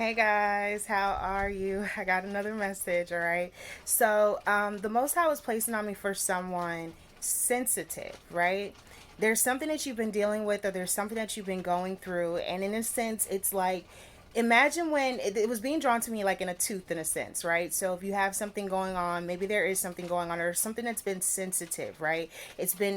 Hey guys, how are you? I got another message, all right? So, the Most High was placing on me for someone sensitive, right? There's something that you've been dealing with, or there's something that you've been going through, and in a sense, it's like imagine when it was being drawn to me like in a tooth in a sense, right? So if you have something going on, maybe there is something going on or something that's been sensitive, right? It's been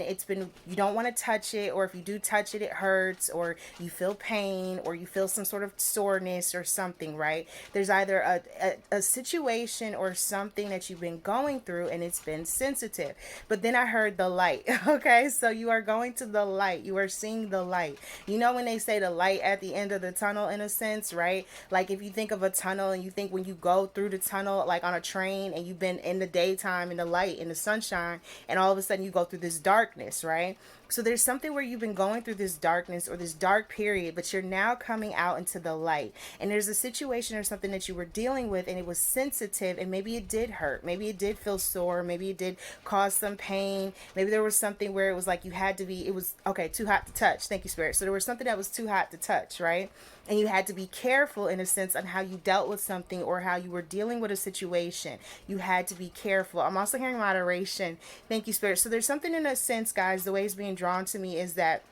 you don't want to touch it, or if you do touch it, it hurts, or you feel pain, or you feel some sort of soreness or something, right? There's either a situation or something that you've been going through and it's been sensitive. But then I heard the light. Okay, so you are going to the light, you are seeing the light. You know when they say the light at the end of the tunnel, in a sense, right? Like if you think of a tunnel and you think when you go through the tunnel, like on a train, and you've been in the daytime in the light in the sunshine, and all of a sudden you go through this darkness, right? So there's something where you've been going through this darkness or this dark period, but you're now coming out into the light. And there's a situation or something that you were dealing with and it was sensitive, and maybe it did hurt. Maybe it did feel sore. Maybe it did cause some pain. Maybe there was something where it was like you had to be, it was, okay, too hot to touch. Thank you, Spirit. So there was something that was too hot to touch, right? And you had to be careful in a sense on how you dealt with something or how you were dealing with a situation. You had to be careful. I'm also hearing moderation. Thank you, Spirit. So there's something in a sense, guys, the way it's being drawn to me is that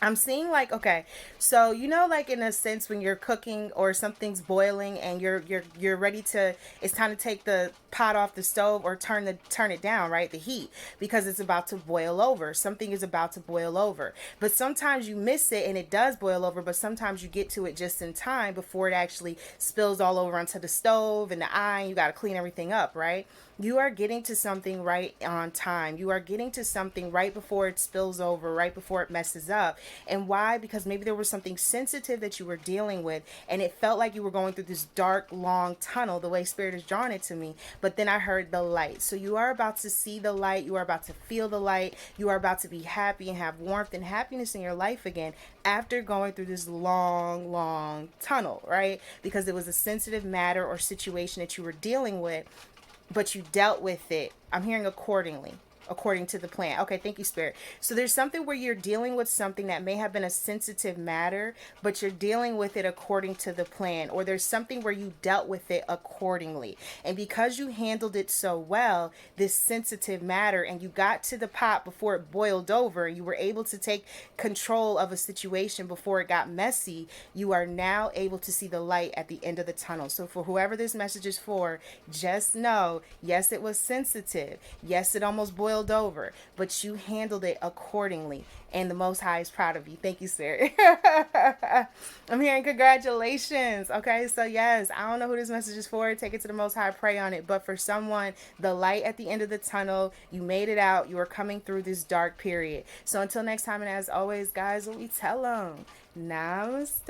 I'm seeing like, okay, so you know, like in a sense when you're cooking or something's boiling and you're ready to, it's time to take the pot off the stove or turn it down, right? The heat, because it's about to boil over. Something is about to boil over. But sometimes you miss it and it does boil over, but sometimes you get to it just in time before it actually spills all over onto the stove and the iron. You got to clean everything up, right? You are getting to something right on time. You are getting to something right before it spills over, right before it messes up. And why? Because maybe there was something sensitive that you were dealing with, and it felt like you were going through this dark, long tunnel, the way Spirit has drawn it to me. But then I heard the light. So you are about to see the light. You are about to feel the light. You are about to be happy and have warmth and happiness in your life again after going through this long, long tunnel, right? Because it was a sensitive matter or situation that you were dealing with, but you dealt with it. I'm hearing accordingly, according to the plan. Okay, thank you, Spirit. So there's something where you're dealing with something that may have been a sensitive matter, but you're dealing with it according to the plan, or there's something where you dealt with it accordingly. And because you handled it so well, this sensitive matter, and you got to the pot before it boiled over, you were able to take control of a situation before it got messy, you are now able to see the light at the end of the tunnel. So for whoever this message is for, just know, yes, it was sensitive. Yes, it almost boiled over, but you handled it accordingly. And the Most High is proud of you. Thank you, sir. I'm hearing congratulations. Okay, so yes, I don't know who this message is for. Take it to the Most High, pray on it. But for someone, the light at the end of the tunnel, you made it out. You are coming through this dark period. So until next time, and as always, guys, what we tell them, namaste.